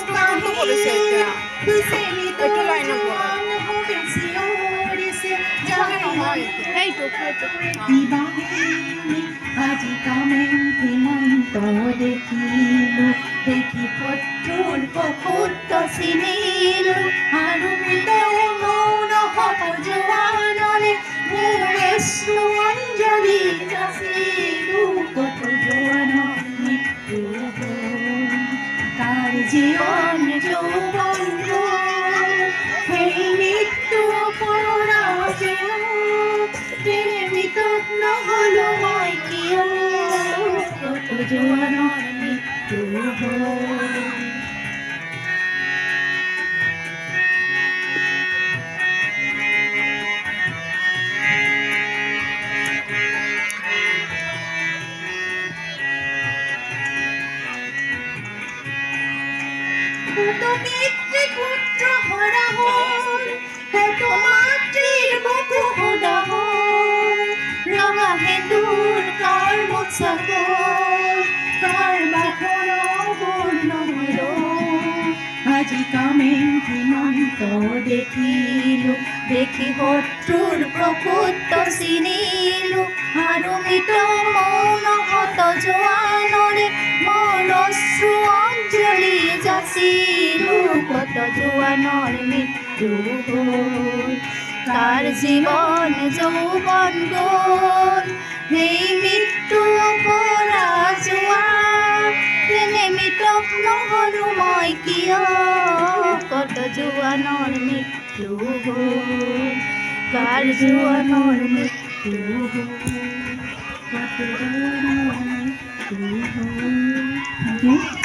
একটু বন্ধ করেছে একটু লাইনে আজি কামেন্তি মন্ত দেখিল দেখি শত্ৰুৰ প্ৰকৃত চিনিলো আৰু মৃতয়ে মৌন হত জোৱানলে মোৰ অশ্ৰু অঞ্জলি যাচিলো কত জোৱানৰ মৃত্যু হ'ল তাৰ জীৱন যৌৱন গ'ল সেই মৃত্যু পৰাজয় প্ৰেমিত নহলো মই কিয় কত জোৱানৰ মৃত্যু হ'ল পিতৃ পুত্ৰ হৰা হ'ল মাতৃৰ বুকু সুদা হ'ল ৰঙা সেন্দুৰ কাৰ মুছা গ'ল কাৰ বাখৰ বৰ্ণ হ'ল আজি কামেন্তি মন্ত দেখিলো দেখি শত্ৰুৰ প্ৰকৃত চিনিলো আৰু মৃত মৌন হত জোৱানৰে মোৰ অশ্ৰু অঞ্জলি যাচিলো কত জোৱানৰ মৃত্যু হ'ল কাৰ জীৱন যৌৱন গ'ল সেই মৃত্যু পৰা যোৱা প্ৰেমিত নহলো মই কিয় কত জোৱানৰ মৃত্যু হ'ল কাৰ জোৱানৰ মৃত্যু হ'ল কত জোৱানৰ মৃত্যু হ'ল